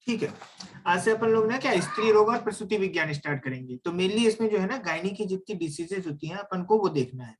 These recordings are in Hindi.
ठीक है, आज से अपन लोग ना क्या स्त्री रोग और प्रसूति विज्ञान स्टार्ट करेंगे। तो मेनली इसमें जो है ना गायनी की जितनी डिसीजेज होती हैं अपन को वो देखना है।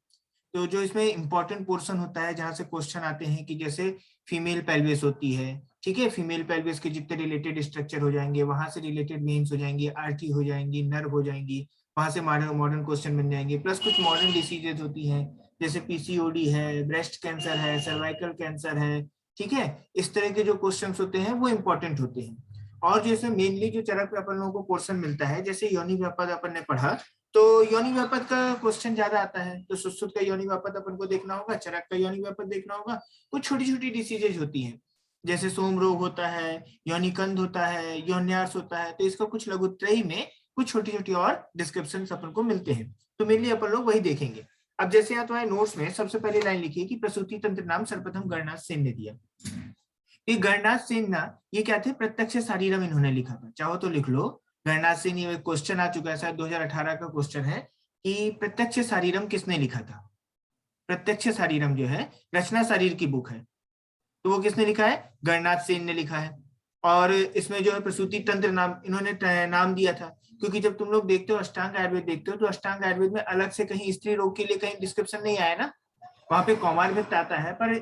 तो जो इसमें इंपॉर्टेंट पोर्शन होता है जहां से क्वेश्चन आते हैं कि जैसे फीमेल पेल्विस होती है, ठीक है, फीमेल पेल्विस के जितने रिलेटेड स्ट्रक्चर हो जाएंगे, वहां से रिलेटेड वेन्स हो जाएंगी, आर्टरी हो जाएंगी, नर्व हो जाएंगी, वहां से मॉडर्न मॉडर्न क्वेश्चन बन जाएंगे। प्लस कुछ मॉडर्न डिसीजेज होती हैं जैसे पीसीओडी है, ब्रेस्ट कैंसर है, सर्वाइकल कैंसर है, ठीक है। इस तरह के जो क्वेश्चंस होते हैं वो इंपॉर्टेंट होते हैं। और जैसे मेनली जो चरक पे अपन लोगों को पोर्शन मिलता है, जैसे योनि व्यापद अपन ने पढ़ा, तो योनि व्यापद का क्वेश्चन ज्यादा आता है। तो सुश्रुत का योनि व्यापद अपन को देखना होगा, चरक का योनि व्यापद देखना होगा। कुछ छोटी छोटी डिसीजेज होती हैं जैसे सोम रोग होता है, योनिकंद होता है, योन्यास होता है, तो इसका कुछ लघुत्रयी में कुछ छोटी छोटी और डिस्क्रिप्शन अपन को मिलते हैं। तो मेनली अपन लोग वही देखेंगे। अब जैसे यहाँ तुम्हारे नोट्स में सबसे पहली लाइन लिखी है कि प्रसूति तंत्र नाम सर्वप्रथम गणनाथ सेन ने दिया। ये गणनाथ सेन ना, ये क्या थे, प्रत्यक्ष शारीरम इन्होंने लिखा था। चाहो तो लिख लो, गणनाथ सेन, ये क्वेश्चन आ चुका है शायद 2018 का क्वेश्चन है कि प्रत्यक्ष शारीरम किसने लिखा था। प्रत्यक्ष शारीरम जो है रचना शरीर की बुक है, तो वो किसने लिखा है, गणनाथ सेन ने लिखा है। और इसमें जो है प्रसूति तंत्र नाम इन्होंने नाम दिया था, क्योंकि जब तुम लोग देखते हो अष्टांग आयुर्वेद देखते हो तो अष्टांग आयुर्वेद में अलग से कहीं स्त्री रोग के लिए कहीं डिस्क्रिप्शन नहीं आया ना। वहां पे कौमार व्यक्त आता है पर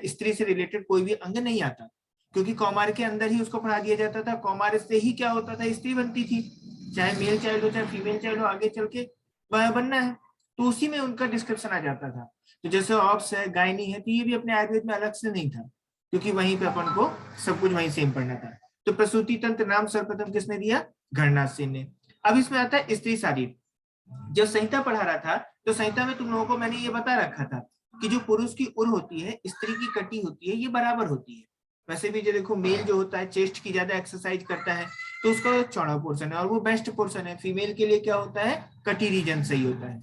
स्त्री से रिलेटेड कोई भी अंग नहीं आता, क्योंकि कौमार के अंदर ही उसको पढ़ा दिया जाता था। कौमार से ही क्या होता था, स्त्री बनती थी, चाहे मेल चाइल्ड हो चाहे फीमेल चाइल्ड हो, आगे चल के बनना है, तो उसी में उनका डिस्क्रिप्शन आ जाता था। तो जैसे ऑप्स है, गायनी है, तो ये भी अपने आयुर्वेद में अलग से नहीं था, क्योंकि वहीं पे अपन को सब कुछ वहीं सेम पढ़ना था। तो प्रसूति तंत्र नाम सर्वप्रथम किसने दिया, गणनाथ सेन ने। अब इसमें आता है स्त्री शारीर। जब संहिता पढ़ा रहा था तो संहिता में तुम लोगों को मैंने ये बता रखा था कि जो पुरुष की उर होती है, स्त्री की कटी होती है, ये बराबर होती है। वैसे भी जो देखो मेल जो होता है चेस्ट की ज्यादा एक्सरसाइज करता है तो उसका चौड़ा पोर्शन है और वो बेस्ट पोर्शन है। फीमेल के लिए क्या होता है, कटी रीजन सही होता है।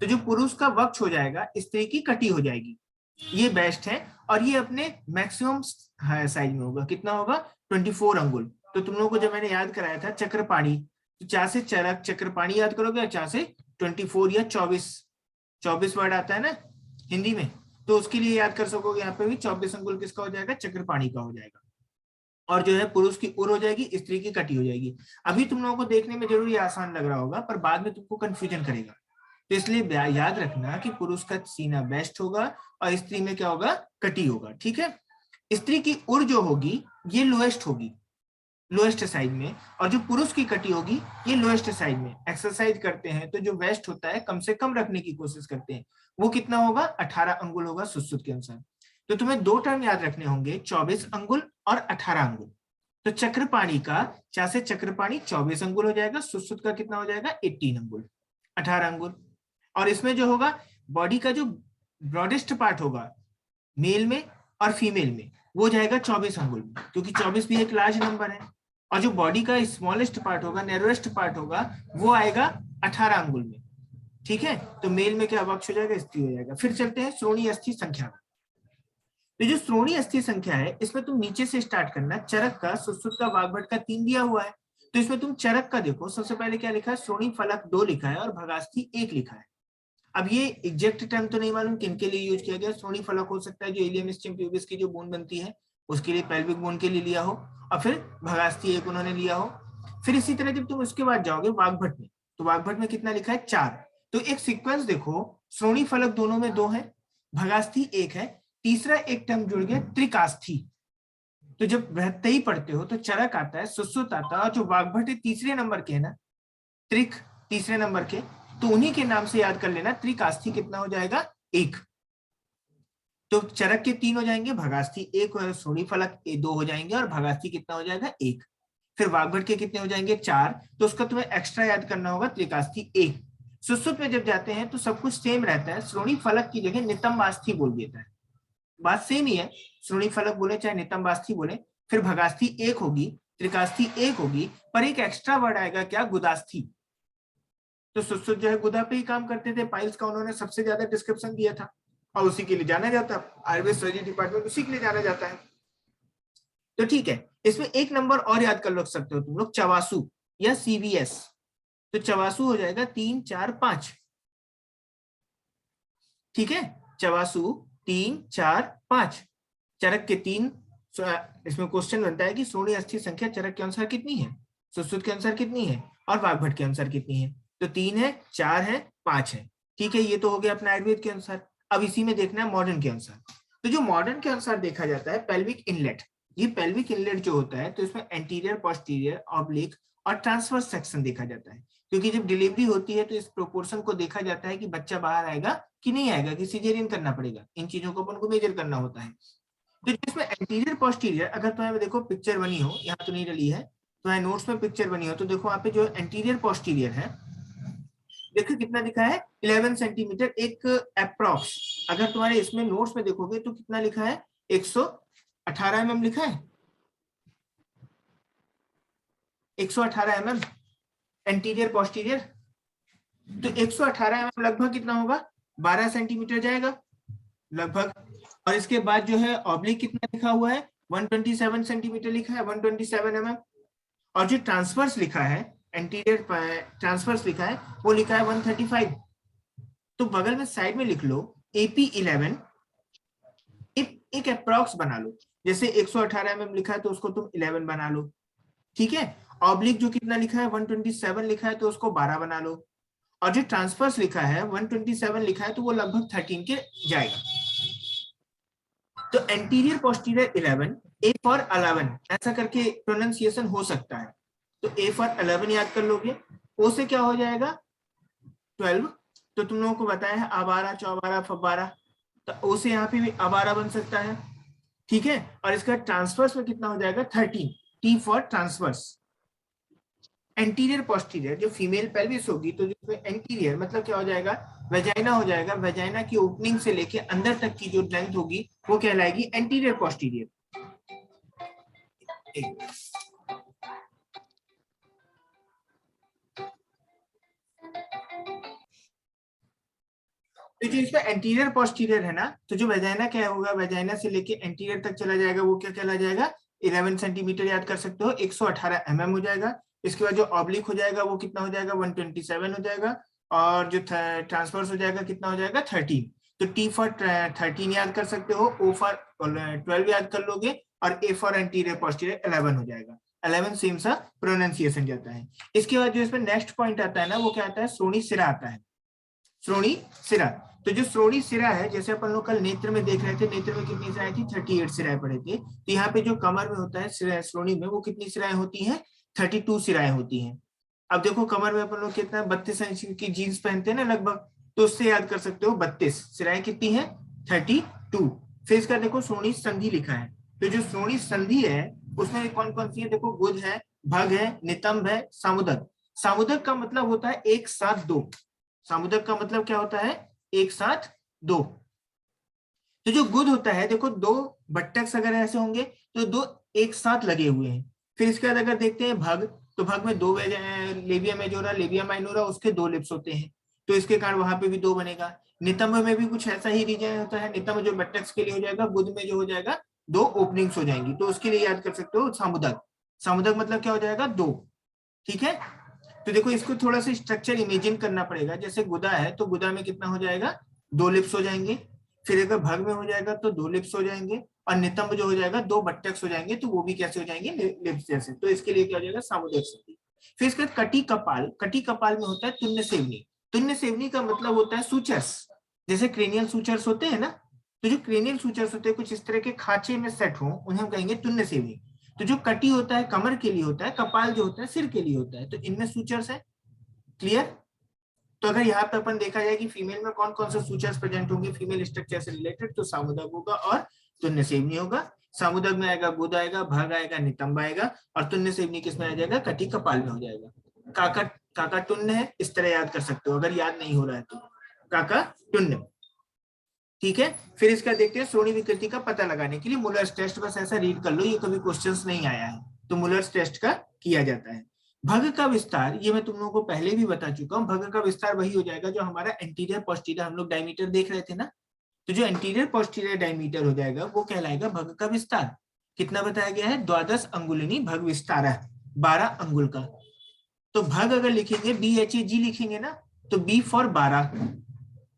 तो जो पुरुष का वक्ष हो जाएगा, स्त्री की कटी हो जाएगी, ये बेस्ट है। और ये अपने मैक्सिमम साइज में होगा, कितना होगा, 24 अंगुल। तो तुम लोगों को जब मैंने याद कराया था चक्रपाणी, तो चा से चरक चक्रपाणी याद करोगे, चा से 24 या 24 वर्ड आता है ना हिंदी में, तो उसके लिए याद कर सकोगे। यहाँ पे भी 24 अंगुल किसका हो जाएगा, चक्रपाणी का हो जाएगा। और जो है पुरुष की उर हो जाएगी, स्त्री की कटी हो जाएगी। अभी तुम लोगों को देखने में जरूर आसान लग रहा होगा, पर बाद में तुमको कंफ्यूजन करेगा। तो इसलिए याद रखना कि पुरुष का सीना बेस्ट होगा और स्त्री में क्या होगा, कटी होगा, ठीक है। स्त्री की उर जो होगी ये लोएस्ट होगी, लोएस्ट साइड में, और जो पुरुष की कटी होगी ये लोएस्ट साइड में। एक्सरसाइज करते हैं तो जो वेस्ट होता है कम से कम रखने की कोशिश करते हैं, वो कितना होगा, 18 अंगुल होगा सुश्रुत के अनुसार। तो तुम्हें दो टर्म याद रखने होंगे, 24 अंगुल और 18 अंगुल। तो चक्रपाणी का चा से चक्रपाणी 24 अंगुल हो जाएगा, सुश्रुत का कितना हो जाएगा, 18 अंगुल, 18 अंगुल। और इसमें जो होगा बॉडी का जो ब्रॉडेस्ट पार्ट होगा मेल में और फीमेल में, वो जाएगा 24 अंगुल में, क्योंकि 24 भी एक लार्ज नंबर है। और जो बॉडी का स्मॉलेस्ट पार्ट होगा, नैरोएस्ट पार्ट होगा, वो आएगा 18 अंगुल में, ठीक है। तो मेल में क्या वक्ष हो जाएगा, स्त्री हो जाएगा। फिर चलते हैं श्रोणी अस्थि संख्या में। तो जो श्रोणी अस्थि संख्या है इसमें तुम नीचे से स्टार्ट करना, चरक का, सुश्रुत का, वाग्भट का 3 दिया हुआ है। तो इसमें तुम चरक का देखो, सबसे पहले क्या लिखा है, श्रोणी फलक 2 लिखा है और भगास्थी 1 लिखा है। अब ये एग्जैक्ट टर्म तो नहीं मालूम किन के लिए यूज किया गया। श्रोणी फलक हो सकता है जो इलियम स्टिम प्यूबिस की जो बोन बनती है उसके लिए, पेल्विक बोन के लिए लिया हो, और फिर भगास्थी 1 उन्होंने लिया हो। फिर इसी तरह जब तुम उसके बाद जाओगे वाग्भट में, तो वाग्भट में कितना लिखा है, 4। तो एक सीक्वेंस देखो, श्रोणी फलक दोनों में 2 है, भगास्थी 1 है, तीसरा एक टर्म जुड़ गया त्रिकास्थी। तो जब बृहत्तई पढ़ते हो तो चरक आता है, सुश्रुत आता है, और जो वाग्भट तीसरे नंबर के है ना, त्रिक तीसरे नंबर के, तो उन्हीं के नाम से याद कर लेना। त्रिकास्थी कितना हो जाएगा, 1। तो चरक के 3 हो जाएंगे, भगास्थी 1, श्रोणी फलक 2 हो जाएंगे, और भगास्थी कितना हो जाएगा, 1। फिर वाग्भट के कितने हो जाएंगे, 4। तो उसका तुम्हें एक्स्ट्रा याद करना होगा, त्रिकास्थी 1। सुश्रुत में जब जाते हैं तो सब कुछ सेम रहता है, श्रोणी फलक की जगह नितंबास्थी बोल देता है, बात सेम ही है, श्रोणी फलक बोले चाहे नितंबास्थी बोले। फिर भगास्थी 1 होगी, त्रिकास्थी 1 होगी, पर एक एक्स्ट्रा वर्ड आएगा, क्या, गुदास्थी। तो सुश्रुत जो है गुदा पे ही काम करते थे, पाइल्स का उन्होंने सबसे ज्यादा डिस्क्रिप्शन दिया था और उसी के लिए जाना जाता है, आयुर्वेद सर्जरी डिपार्टमेंट उसी के लिए जाना जाता है। तो ठीक है, इसमें एक नंबर और याद कर लो सकते हो तुम लोग, चवासु या सीवीएस। तो चवासु हो जाएगा 3, 4, 5, ठीक है, चवासु 3, 4, 5। चरक के 3, इसमें क्वेश्चन बनता है कि श्रोणीय अस्थि संख्या चरक के अनुसार कितनी है, सुश्रुत के अनुसार कितनी है और वाग्भट के अनुसार कितनी है। तो 3 है, 4 है, 5 है। ठीक है, ये तो हो गया अपना आयुर्वेद के अनुसार। अब इसी में देखना है मॉडर्न के अनुसार। तो जो मॉडर्न के अनुसार देखा जाता है पेल्विक इनलेट, ये पेल्विक इनलेट जो होता है तो इसमें एंटीरियर, पोस्टीरियर, ऑब्लिक और ट्रांसवर्स सेक्शन देखा जाता है। क्योंकि जब डिलीवरी होती है तो इस प्रोपोर्शन को देखा जाता है कि बच्चा बाहर आएगा कि नहीं आएगा, कि सिजेरियन करना पड़ेगा। इन चीजों को अपन को मेजर करना होता है। तो जिसमें एंटीरियर, पोस्टीरियर, अगर तुम्हें देखो पिक्चर बनी हो, यहाँ तो नहीं डली है, तुम्हारे नोट्स में पिक्चर बनी हो तो देखो वहाँ पे जो एंटीरियर पोस्टीरियर है, देखो कितना लिखा है 11 सेंटीमीटर एक अप्रोक्स। अगर तुम्हारे इसमें नोट्स में देखोगे तो कितना लिखा है 118 mm लिखा है, 118 mm एंटीरियर पोस्टीरियर। तो 118 mm लगभग कितना होगा 12 सेंटीमीटर जाएगा लगभग। और इसके बाद जो है ऑब्लिक कितना लिखा हुआ है 127 सेंटीमीटर लिखा है, 127 mm। और जो ट्रांसवर्स लिखा है, एंटीरियर ट्रांसवर्स लिखा है, वो लिखा है 135। तो बगल में साइड में लिख लो AP11, एक अप्रॉक्स बना लो। जैसे 118 mm लिखा है तो उसको तुम 11 बना लो। ठीक है, ऑब्लिक जो कितना लिखा है 127 लिखा है तो उसको 12 बना लो। और जो ट्रांसफर्स लिखा है 127 लिखा है तो वो लगभग 13 के जाएगा। तो एंटीरियर पोस्टीरियर 11, ए फॉर 11 ऐसा करके प्रोनाउंसिएशन हो सकता है। तो ए फॉर 11 याद कर लोगे। ओ से क्या हो जाएगा 12, तो तुम लोगों को बताया है आबारा, चौबारा, फब्बारा, तो ओ से यहाँ पे भी आबारा बन सकता है। ठीक है, और इसका ट्रांसफर्स में कितना हो जाएगा 13, T for transverse. Anterior posterior जो फीमेल पेल्विस होगी तो जो एंटीरियर मतलब क्या हो जाएगा वेजाइना हो जाएगा। वेजाइना की ओपनिंग से लेके अंदर तक की जो लेंथ होगी वो कहलाएगी एंटीरियर पोस्टीरियर। तो जो इसमें एंटीरियर पोस्टीरियर है ना, तो जो वेजाइना क्या होगा, वेजाइना से लेके एंटीरियर तक चला जाएगा, वो क्या कहला जाएगा 11 सेंटीमीटर याद कर सकते हो, 118 mm हो जाएगा। इसके बाद जो ऑब्लिक हो जाएगा वो कितना हो जाएगा 127 हो जाएगा। और जो ट्रांसफर्स हो जाएगा कितना हो जाएगा 13। तो टी फॉर 13 याद कर सकते हो, ओ फॉर 12 याद कर लोगे, और ए फॉर एंटीरियर पोस्टीरियर 11 हो जाएगा। 11 सेम सा प्रोनाउंसिएशन जाता है। इसके बाद जो इसमें नेक्स्ट पॉइंट आता है ना, वो क्या आता है श्रोणी सिरा आता है। श्रोणी सिरा, तो जो श्रोणी सिरा है, जैसे अपन लोग कल नेत्र में देख रहे थे, नेत्र में कितनी सिराएं थी 38 सिराएं पड़े थे। तो यहाँ पे जो कमर में होता है श्रोणी में, वो कितनी सिराएं होती हैं 32 सिराएं होती हैं। अब देखो कमर में अपन लोग कितना 32 इंच की जीन्स पहनते हैं ना लगभग, तो उससे याद कर सकते हो 32 सिराएं कितनी है 32। फिर इसका देखो श्रोणी संधि लिखा है, तो जो श्रोणी संधि है उसमें कौन कौन सी है, देखो गुद है, भग है, नितंब है, सामुदक। सामुदक का मतलब होता है एक साथ दो। सामुदक का मतलब क्या होता है एक साथ दो। तो जो गुद होता है, देखो दो बट्टक्स अगर ऐसे होंगे तो दो एक साथ लगे हुए हैं। फिर इसके बाद अगर देखते हैं भग, तो भग में दो लेबिया मेजोरा, लेबिया माइनोरा, उसके दो लिप्स होते हैं, तो इसके कारण वहां पे भी दो बनेगा। नितंब में भी कुछ ऐसा ही रीजन होता है। नितंब जो बट्टक्स के लिए हो जाएगा, गुद में जो हो जाएगा दो ओपनिंग्स हो जाएंगी, तो उसके लिए याद कर सकते हो सामुदक। सामुदक मतलब क्या हो जाएगा दो। ठीक है, तो देखो इसको थोड़ा सा स्ट्रक्चर इमेजिन करना पड़ेगा। जैसे गुदा है तो गुदा में कितना हो जाएगा दो लिप्स हो जाएंगे। फिर अगर भग में हो जाएगा तो दो लिप्स हो जाएंगे। और नितंब जो हो जाएगा दो बट्टक्स हो जाएंगे, तो वो भी कैसे हो जाएंगे लिप्स जैसे। तो इसके लिए क्या हो जाएगा सामुदायिक संधि। फिर इसके बाद कटी कपाल। कटी कपाल में होता है तुन्य सेवनी। तुन्य सेवनी का मतलब होता है सूचर्स। जैसे क्रेनियल सूचर्स होते हैं ना, तो जो क्रेनियल सूचर्स होते हैं कुछ इस तरह के खांचे में सेट हो, उन्हें हम कहेंगे तुन्य सेवनी। तो जो कटी होता है कमर के लिए होता है, कपाल जो होता है सिर के लिए होता है, तो इनमें सूचर्स है। क्लियर। तो अगर यहाँ पे अपन देखा जाए कि फीमेल में कौन कौन से सूचर्स प्रेजेंट होंगे फीमेल स्ट्रक्चर से रिलेटेड, तो सामुदक होगा और तुन्य सेवनी होगा। सामुदक में आएगा गुद आएगा, भग आएगा, नितंब आएगा, और तुन्य सेवनी किस में आ जाएगा कटी कपाल में हो जाएगा। काका काका टुन्य है, इस तरह याद कर सकते हो अगर याद नहीं हो रहा है तो, काका टुन्य। ठीक है, फिर इसका देखते हैं श्रोणी विकृति का पता लगाने के लिए मुलर्स टेस्ट, बस ऐसा रीड कर लो, ये कभी क्वेश्चंस नहीं आया है, तो मुलर्स टेस्ट का किया जाता है। भग का विस्तार, ये मैं तुम लोगों को पहले भी बता चुका हूँ। भग का विस्तार वही हो जाएगा जो हमारा एंटीरियर पोस्टीरियर, हम लोग डायमीटर देख रहे थे ना, तो जो एंटीरियर पोस्टीरियर डायमीटर हो जाएगा वो कहलाएगा भग का विस्तार। कितना बताया गया है 12 अंगुलिनी भग विस्तार, 12 अंगुल का। तो भग अगर लिखेंगे BHAG लिखेंगे ना, तो B फॉर 12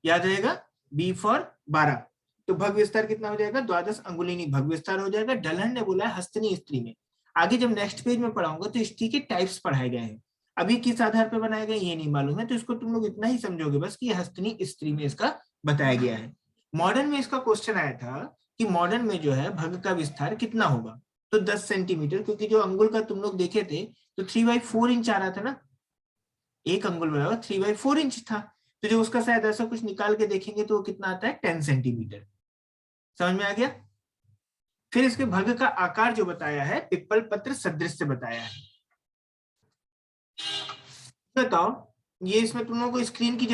याद रहेगा, B फॉर 12। तो भग विस्तार कितना हो जाएगा, 12 अंगुलिनी भग विस्तार हो जाएगा। ढलहन ने बोला है हस्तनी स्त्री में। आगे जब नेक्स्ट पेज में पढ़ाऊंगा तो स्त्री के टाइप्स पढ़ाए गए हैं, अभी किस आधार पर बनाए गए ये नहीं मालूम है, तो इसको तुम लोग इतना ही समझोगे बस कि हस्तनी स्त्री में इसका बताया गया है। मॉडर्न में इसका क्वेश्चन आया था कि मॉडर्न में जो है भग का विस्तार कितना होगा, तो 10 सेंटीमीटर, क्योंकि जो अंगुल का तुम लोग देखे थे तो 3/4 इंच आ रहा था ना, एक अंगुल बराबर 3/4 इंच था। तो जो उसका शायद ऐसा कुछ निकाल के देखेंगे तो वो कितना आता है, 10 सेंटीमीटर। समझ में आ गया। फिर इसके भग का आकार जो बताया है पिप्पल पत्र सदृश से बताया है। बताओ ये इसमें तुम लोगों को स्क्रीन की